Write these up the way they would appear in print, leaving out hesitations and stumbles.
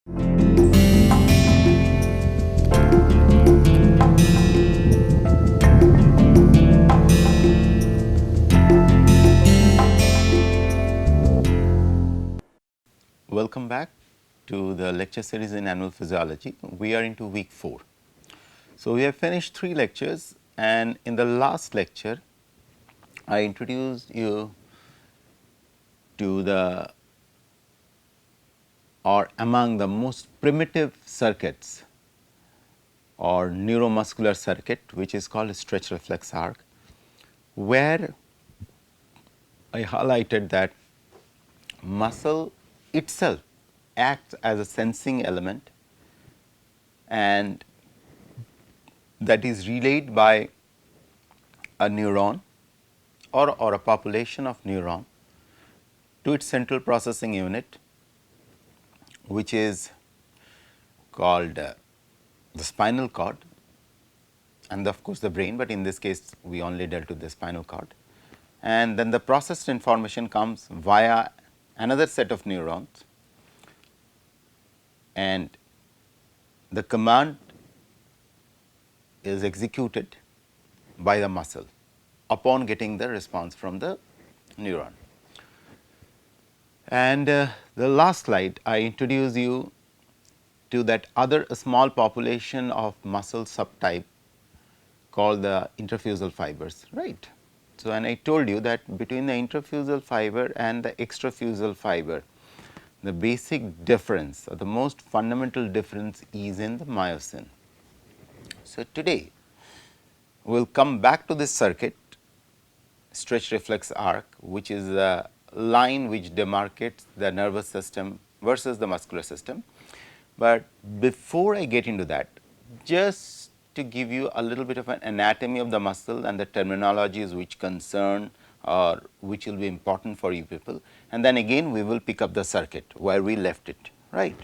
Welcome back to the lecture series in animal physiology. We are into week 4. So, we have finished 3 lectures, and in the last lecture I introduced you to the or among the most primitive circuits or neuromuscular circuit, which is called stretch reflex arc, where I highlighted that muscle itself acts as a sensing element, and that is relayed by a neuron or a population of neuron to its central processing unit, which is called the spinal cord, and of course, the brain, but in this case we only dealt with the spinal cord. And then the processed information comes via another set of neurons, and the command is executed by the muscle upon getting the response from the neuron. And the last slide I introduce you to that other small population of muscle subtype called the interfusal fibers, right. So, and I told you that between the interfusal fiber and the extrafusal fiber, the basic difference or the most fundamental difference is in the myosin. So, today we will come back to this circuit, stretch reflex arc, which is the line which demarcates the nervous system versus the muscular system. But before I get into that, just to give you a little bit of an anatomy of the muscle and the terminologies which concern or which will be important for you people, and then again we will pick up the circuit where we left it, right.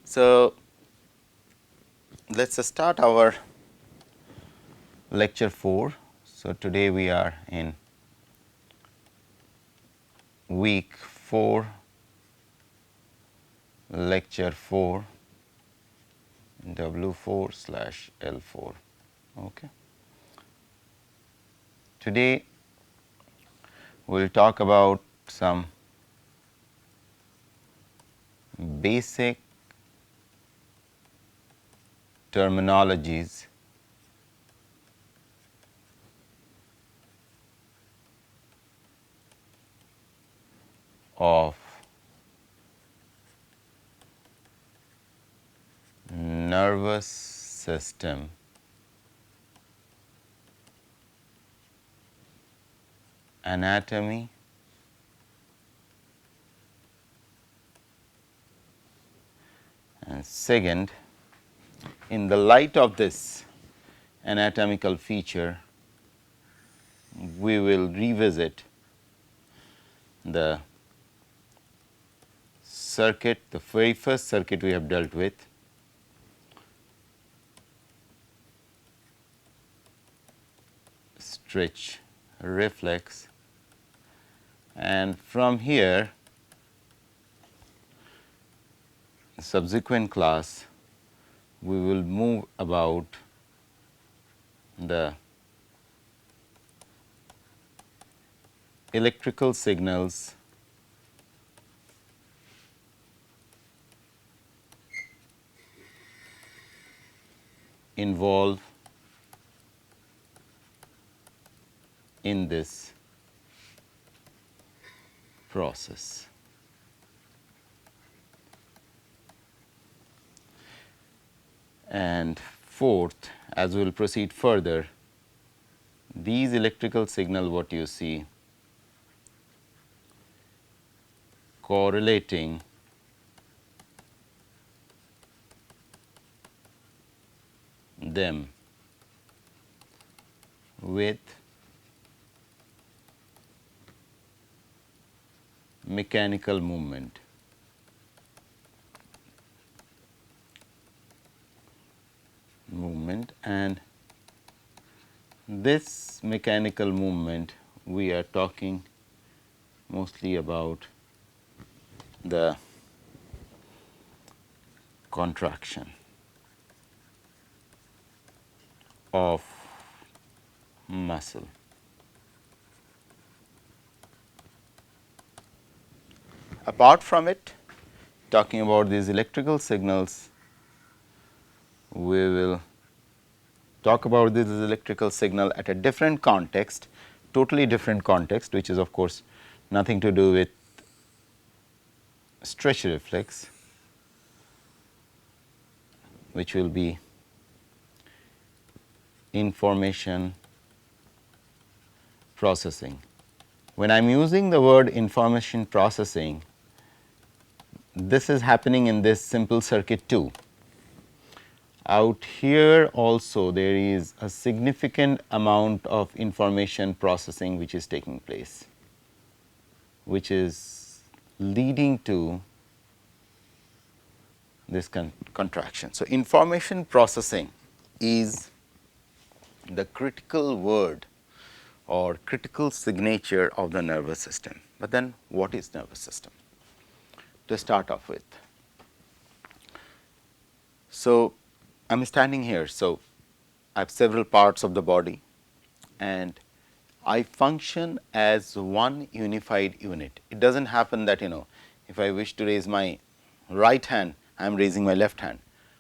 So, let us start our lecture 4. So, today we are in week 4, lecture 4, W4/L4. Okay. Today we will talk about some basic terminologies of nervous system anatomy and second, in the light of this anatomical feature, we will revisit the circuit, the very first circuit we have dealt with, stretch reflex, and from here subsequent class we will move about the electrical signals involved in this process. And fourth, as we will proceed further, these electrical signal what you see correlating them with mechanical movement. And this mechanical movement we are talking mostly about the contraction of muscle. Apart from it, talking about these electrical signals, we will talk about this electrical signal at a different context, totally different context, which is of course nothing to do with stretch reflex, which will be information processing. When I am using the word information processing, this is happening in this simple circuit too. Out here also there is a significant amount of information processing which is taking place, which is leading to this contraction. So, information processing is the critical word or critical signature of the nervous system. But then what is nervous system? To start off with. So, I am standing here. So, I have several parts of the body and I function as one unified unit. It does not happen that if I wish to raise my right hand, I am raising my left hand,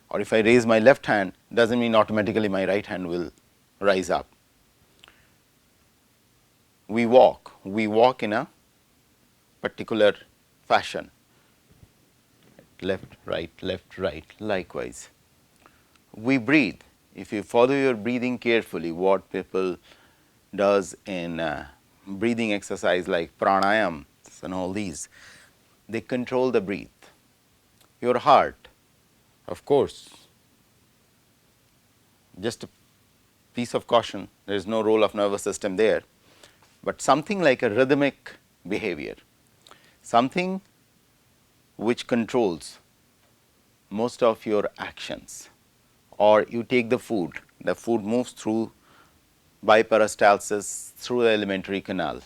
or if I raise my left hand, does not mean automatically my right hand will rise up. We walk in a particular fashion, left, right, likewise. We breathe. If you follow your breathing carefully, what people does in breathing exercise like pranayam and all these, they control the breath. Your heart, of course, just a piece of caution, there is no role of nervous system there, but something like a rhythmic behavior, something which controls most of your actions. Or you take the food moves through by peristalsis through the alimentary canal,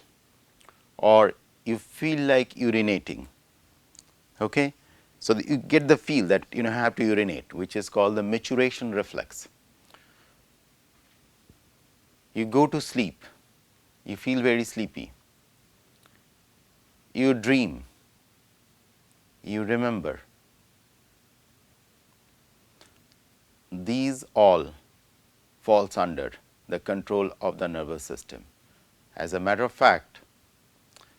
or you feel like urinating. Okay? So, you get the feel that have to urinate, which is called the maturation reflex. You go to sleep, you feel very sleepy, you dream, you remember. These all falls under the control of the nervous system. As a matter of fact,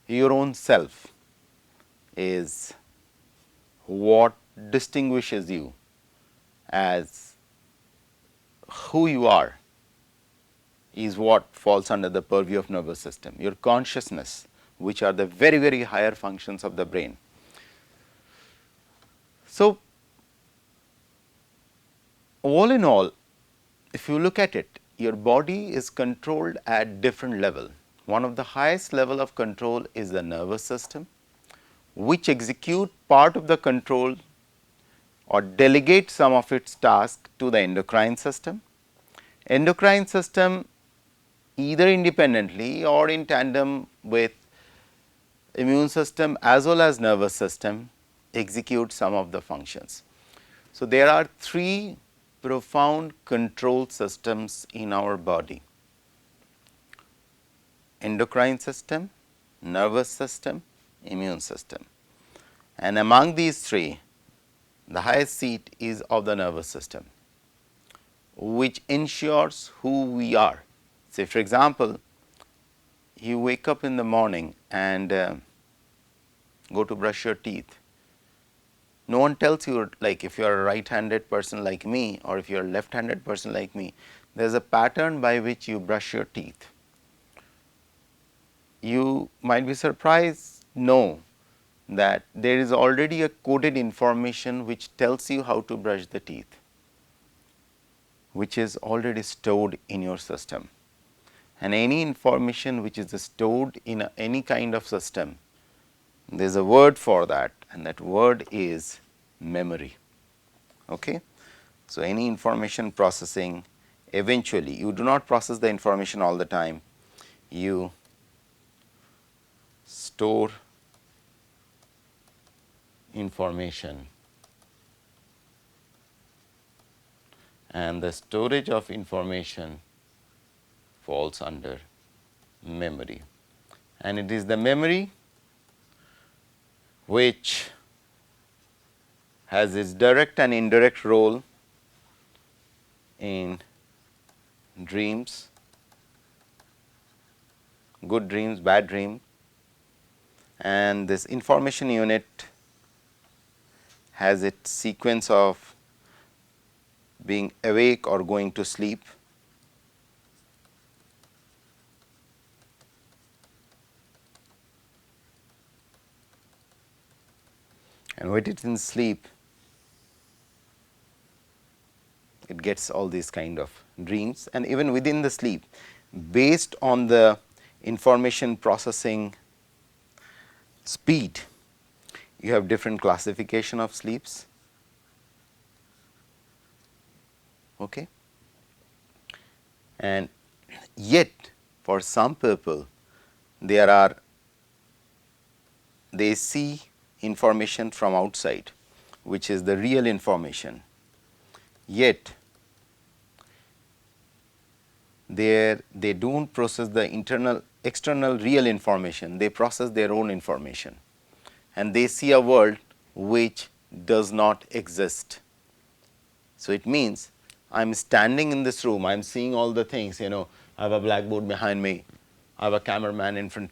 your own self is what distinguishes you as who you are, is what falls under the purview of nervous system. Your consciousness, which are the very, very higher functions of the brain. So, all in all, if you look at it, your body is controlled at different level. One of the highest level of control is the nervous system, which execute part of the control or delegate some of its task to the endocrine system. Endocrine system, either independently or in tandem with immune system as well as nervous system, execute some of the functions. So, there are three profound control systems in our body: endocrine system, nervous system, immune system. And among these three, the highest seat is of the nervous system, which ensures who we are. Say for example, you wake up in the morning and go to brush your teeth. No one tells you, like if you are a right-handed person like me or if you are a left-handed person like me, there is a pattern by which you brush your teeth. You might be surprised, know that there is already a coded information which tells you how to brush the teeth, which is already stored in your system. And any information which is stored in any kind of system, there is a word for that, and that word is memory. Okay? So, any information processing, eventually you do not process the information all the time, you store information and the storage of information falls under memory. And it is the memory which has its direct and indirect role in dreams, good dreams, bad dreams, and this information unit has its sequence of being awake or going to sleep. And when it is in sleep, it gets all these kind of dreams, and even within the sleep, based on the information processing speed, you have different classification of sleeps. Okay. And yet for some people they see information from outside, which is the real information, yet they do not process the external real information, they process their own information, and they see a world which does not exist. So it means I am standing in this room, I am seeing all the things, I have a blackboard behind me, I have a cameraman in front,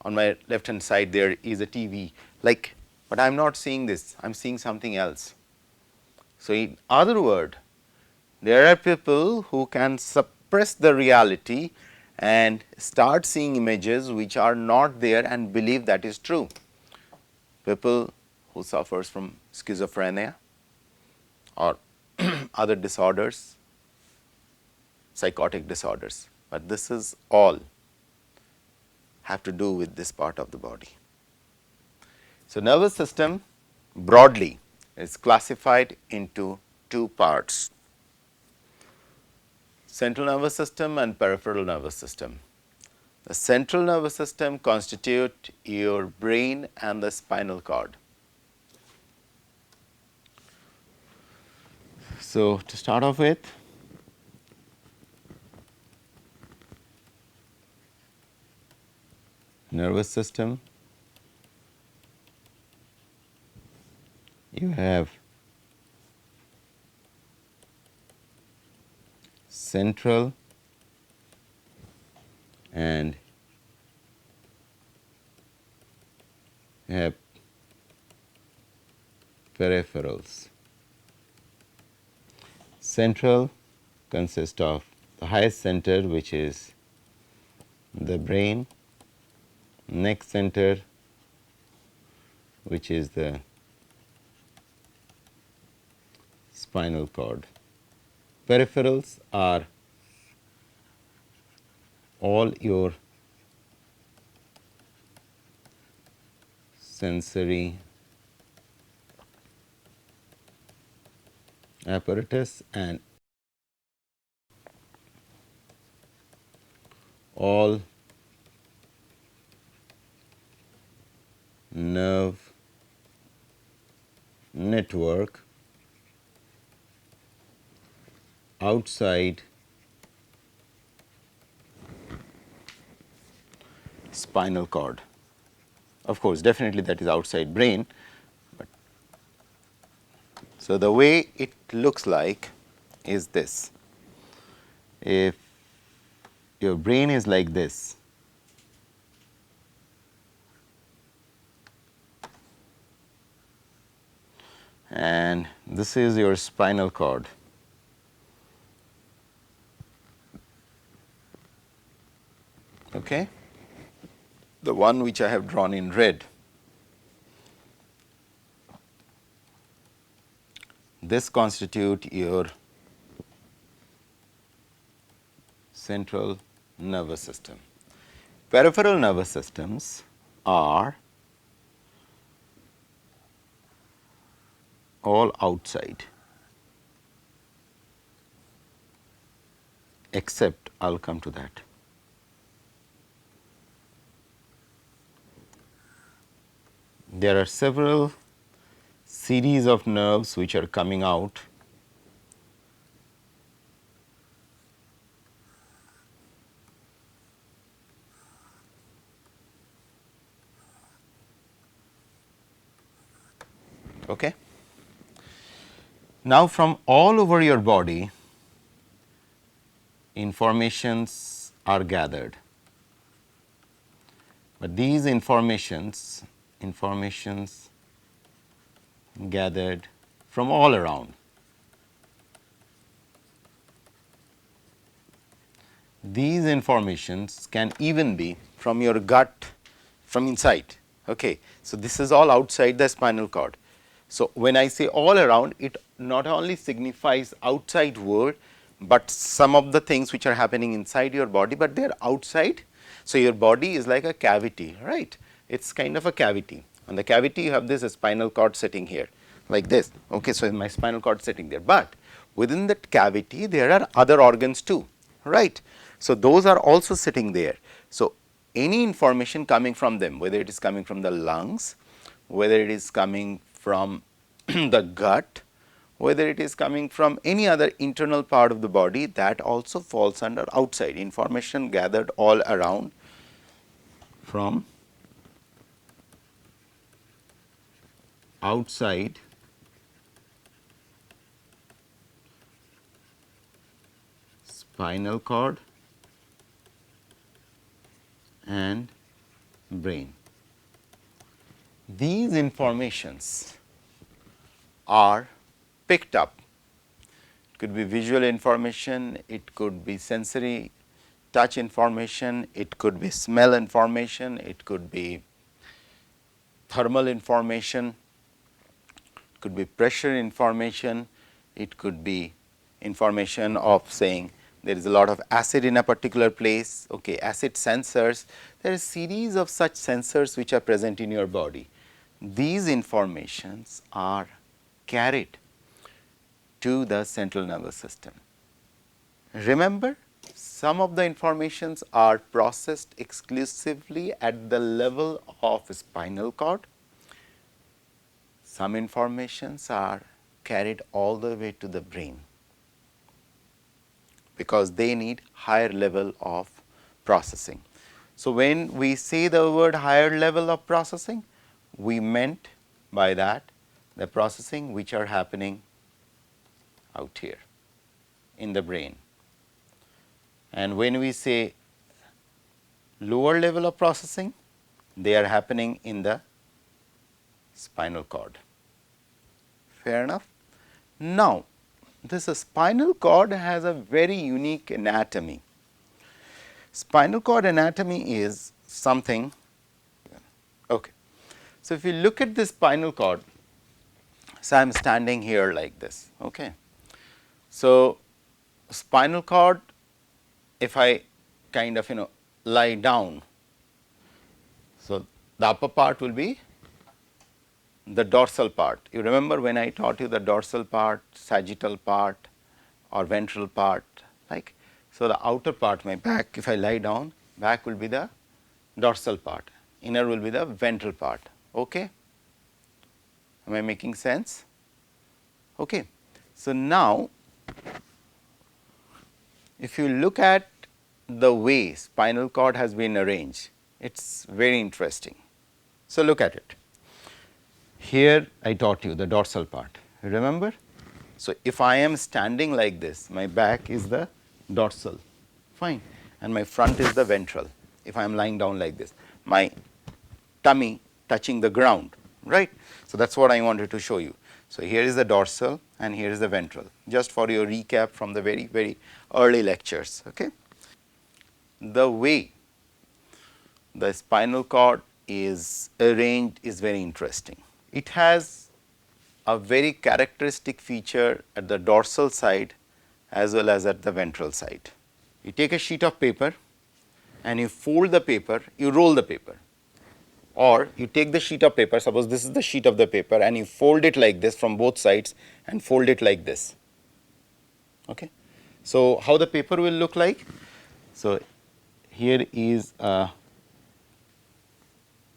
on my left hand side there is a TV, like, but I am not seeing this, I am seeing something else. So in other words, there are people who can suppress the reality and start seeing images which are not there and believe that is true. People who suffers from schizophrenia or other disorders, psychotic disorders, but this is all have to do with this part of the body. So nervous system broadly is classified into two parts: central nervous system and peripheral nervous system. The central nervous system constitute your brain and the spinal cord. So to start off with, nervous system, you have central and you have peripherals. Central consists of the highest center, which is the brain, next center, which is the spinal cord. Peripherals are all your sensory apparatus and all nerve network outside spinal cord. Of course, definitely that is outside brain, but so the way it looks like is this. If your brain is like this, and this is your spinal cord. Okay? The one which I have drawn in red. This constitute your central nervous system. Peripheral nervous systems are all outside, except I will come to that. There are several series of nerves which are coming out Okay. Now, from all over your body, informations are gathered, but these informations gathered from all around. These informations can even be from your gut, from inside. Okay. So, this is all outside the spinal cord. So, when I say all around, it not only signifies outside world, but some of the things which are happening inside your body, but they are outside. So, your body is like a cavity, right. It is kind of a cavity. On the cavity you have this spinal cord sitting here like this. Okay. So, my spinal cord sitting there, but within that cavity there are other organs too, right. So, those are also sitting there. So, any information coming from them, whether it is coming from the lungs, whether it is coming from the gut, whether it is coming from any other internal part of the body, that also falls under outside information gathered all around from outside spinal cord and brain. These informations are picked up. It could be visual information, it could be sensory touch information, it could be smell information, it could be thermal information, it could be pressure information, it could be information of saying there is a lot of acid in a particular place, okay, acid sensors. There is a series of such sensors which are present in your body. These informations are carried to the central nervous system. Remember, some of the informations are processed exclusively at the level of spinal cord. Some informations are carried all the way to the brain, because they need higher level of processing. So, when we say the word higher level of processing, we meant by that the processing which are happening out here in the brain. And when we say lower level of processing, they are happening in the spinal cord. Fair enough. Now, this spinal cord has a very unique anatomy. Spinal cord anatomy is something, okay. So, if you look at the spinal cord, so I am standing here like this, okay. So, spinal cord, if I kind of lie down, so the upper part will be the dorsal part. You remember when I taught you the dorsal part, sagittal part or ventral part, like. So, the outer part, my back, if I lie down, back will be the dorsal part, inner will be the ventral part. Okay. Am I making sense? Okay. So, now if you look at the way spinal cord has been arranged, it is very interesting. So, look at it. Here I taught you the dorsal part, remember. So, if I am standing like this, my back is the dorsal, fine, and my front is the ventral. If I am lying down like this, my tummy touching the ground, right. So, that is what I wanted to show you. So, here is the dorsal and here is the ventral, just for your recap from the very early lectures. Okay. The way the spinal cord is arranged is very interesting. It has a very characteristic feature at the dorsal side as well as at the ventral side. You take a sheet of paper and you fold the paper, you roll the paper, or you take the sheet of paper, suppose this is the sheet of the paper, and you fold it like this from both sides and fold it like this. Okay. So, how the paper will look like? So, here is a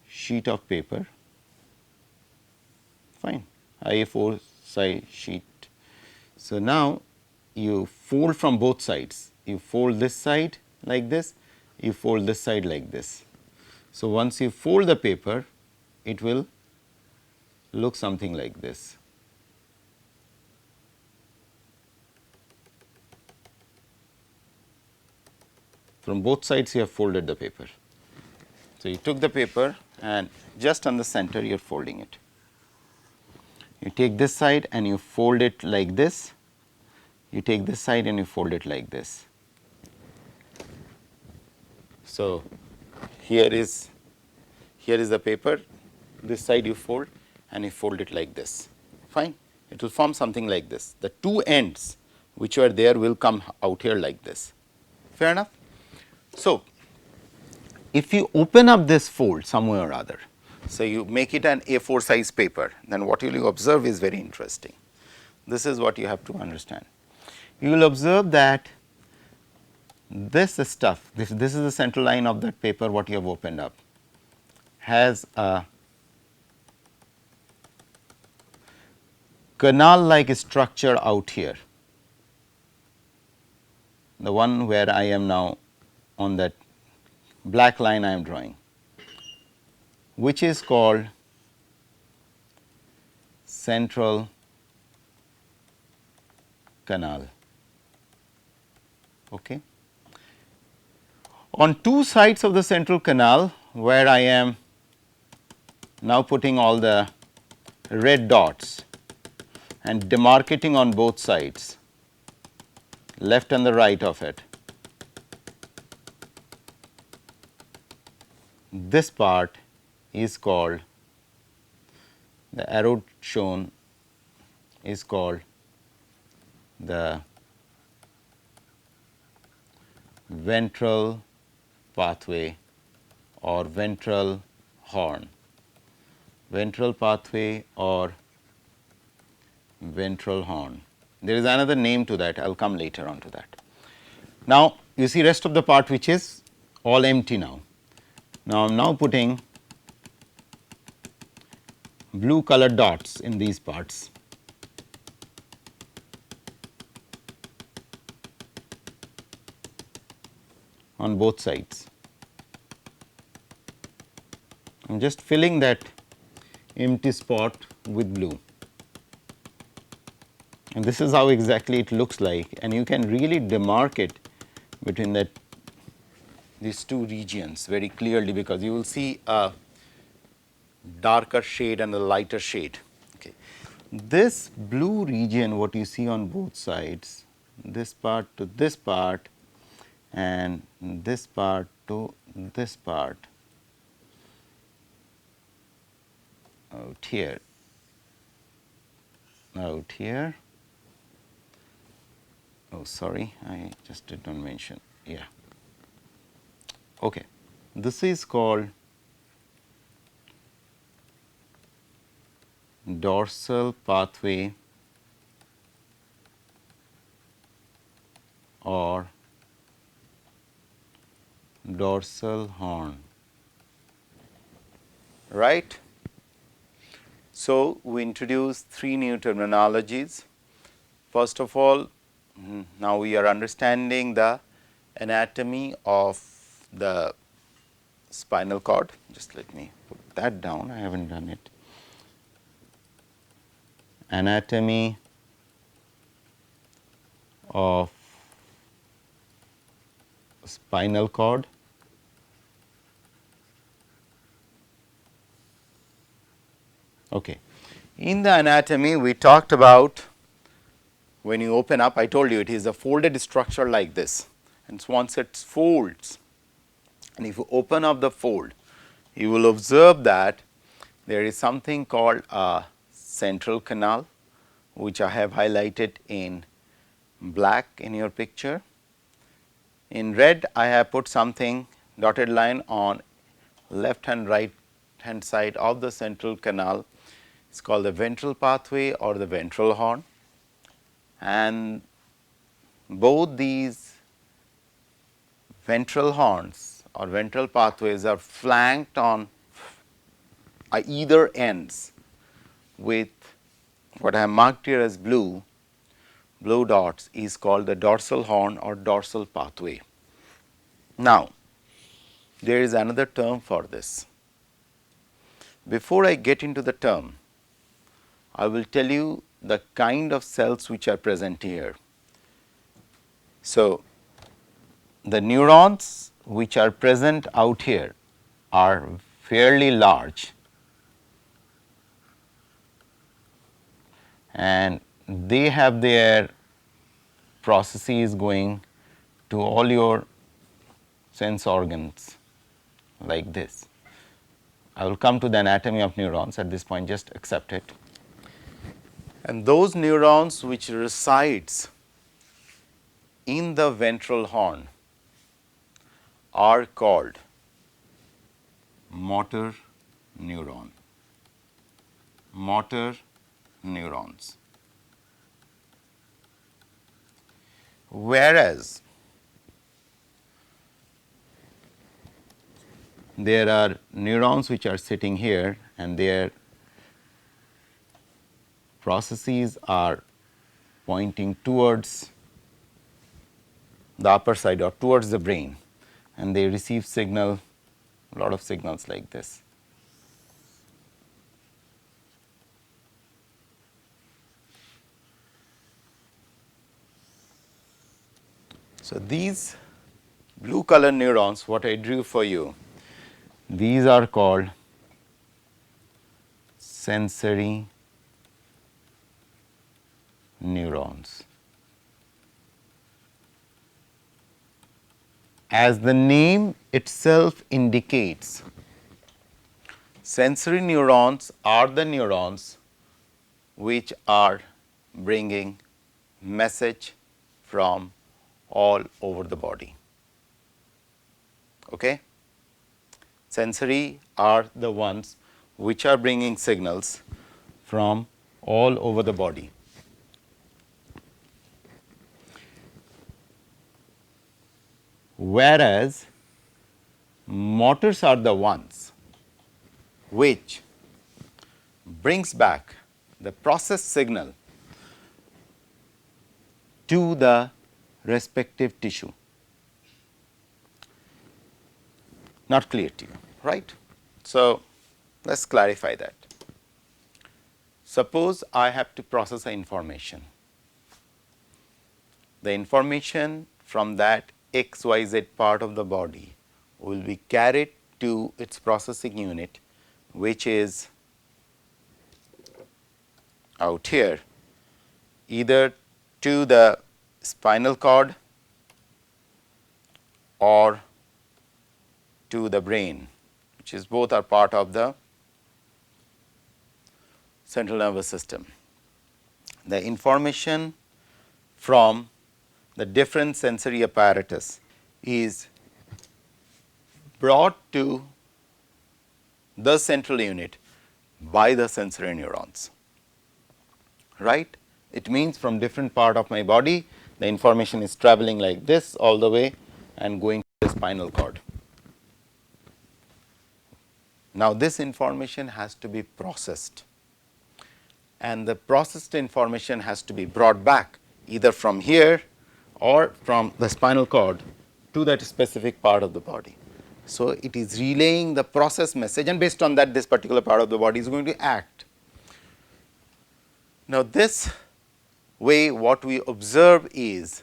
sheet of paper, fine, A4 size sheet. So, now you fold from both sides, you fold this side like this, you fold this side like this. So, once you fold the paper, it will looks something like this. From both sides you have folded the paper. So, you took the paper and just on the center you are folding it. You take this side and you fold it like this. You take this side and you fold it like this. So, here is the paper, this side you fold and you fold it like this, fine. It will form something like this. The two ends which are there will come out here like this, fair enough. So, if you open up this fold somewhere or other, so you make it an A4 size paper, then what you will observe is very interesting. This is what you have to understand. You will observe that this stuff, this is the central line of that paper what you have opened up, has a canal like structure out here, the one where I am now on that black line I am drawing, which is called central canal. Okay. On two sides of the central canal, where I am now putting all the red dots and demarcating on both sides, left and the right of it, this part is called, the arrow shown is called the ventral pathway or ventral horn, ventral pathway or ventral horn. There is another name to that, I will come later on to that. Now, you see rest of the part which is all empty now. Now, I am now putting blue colored dots in these parts. On both sides. I am just filling that empty spot with blue, and this is how exactly it looks like, and you can really demarcate between these two regions very clearly, because you will see a darker shade and a lighter shade. Okay. This blue region what you see on both sides, this part to this part and this part to this part out here, oh sorry, I just did not mention, yeah, okay. This is called dorsal pathway or dorsal horn, right. So, we introduce three new terminologies. First of all, now we are understanding the anatomy of the spinal cord. Just let me put that down, I have not done it. Anatomy of spinal cord. Okay. In the anatomy, we talked about when you open up, I told you it is a folded structure like this, and once it folds, and if you open up the fold, you will observe that there is something called a central canal, which I have highlighted in black in your picture. In red, I have put something dotted line on left and right hand side of the central canal. It is called the ventral pathway or the ventral horn, and both these ventral horns or ventral pathways are flanked on either ends with what I have marked here as blue dots is called the dorsal horn or dorsal pathway. Now, there is another term for this. Before I get into the term, I will tell you the kind of cells which are present here. So, the neurons which are present out here are fairly large, and they have their processes going to all your sense organs like this. I will come to the anatomy of neurons at this point, just accept it. And those neurons which resides in the ventral horn are called motor neuron, motor neurons. Whereas there are neurons which are sitting here and their processes are pointing towards the upper side or towards the brain, and they receive signal, a lot of signals like this. So, these blue color neurons, what I drew for you, these are called sensory neurons. As the name itself indicates, sensory neurons are the neurons which are bringing message from all over the body. Okay? Sensory are the ones which are bringing signals from all over the body. Whereas motors are the ones which brings back the process signal to the respective tissue. Not clear to you, right? So, let us clarify that. Suppose I have to process an information. The information from that XYZ part of the body will be carried to its processing unit, which is out here, either to the spinal cord or to the brain, which is both are part of the central nervous system. The information from the different sensory apparatus is brought to the central unit by the sensory neurons, right. It means from different part of my body, the information is traveling like this all the way and going to the spinal cord. Now, this information has to be processed, and the processed information has to be brought back either from here or from the spinal cord to that specific part of the body. So, it is relaying the process message, and based on that, this particular part of the body is going to act. Now, this way what we observe is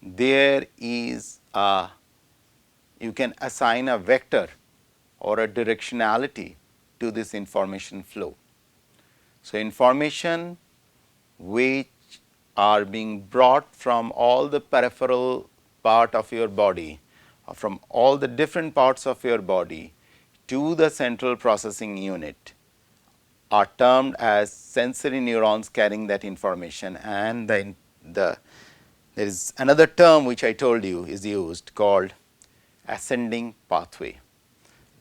there is a, you can assign a vector or a directionality to this information flow. So, information which are being brought from all the peripheral part of your body, from all the different parts of your body to the central processing unit are termed as sensory neurons carrying that information, and there is another term which I told you is used called ascending pathway.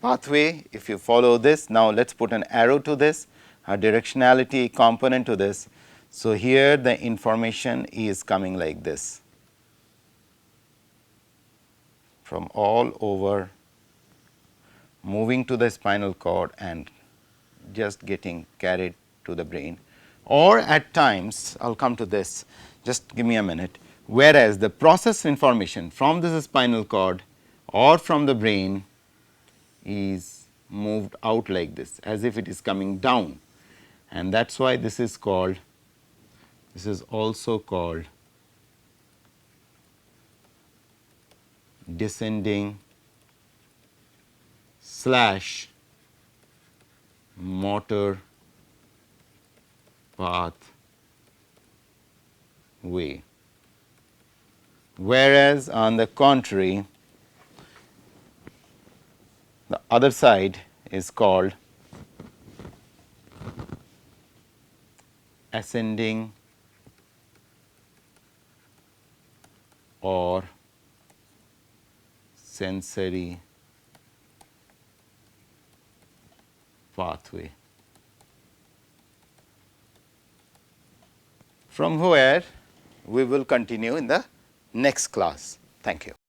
Pathway, if you follow this, now let us put an arrow to this, a directionality component to this. So, here the information is coming like this from all over, moving to the spinal cord and just getting carried to the brain, or at times I will come to this, just give me a minute. Whereas, the process information from this spinal cord or from the brain is moved out like this, as if it is coming down, and that is why this is called, this is also called descending slash motor pathway. Whereas on the contrary, the other side is called ascending or sensory pathway, from where we will continue in the next class. Thank you.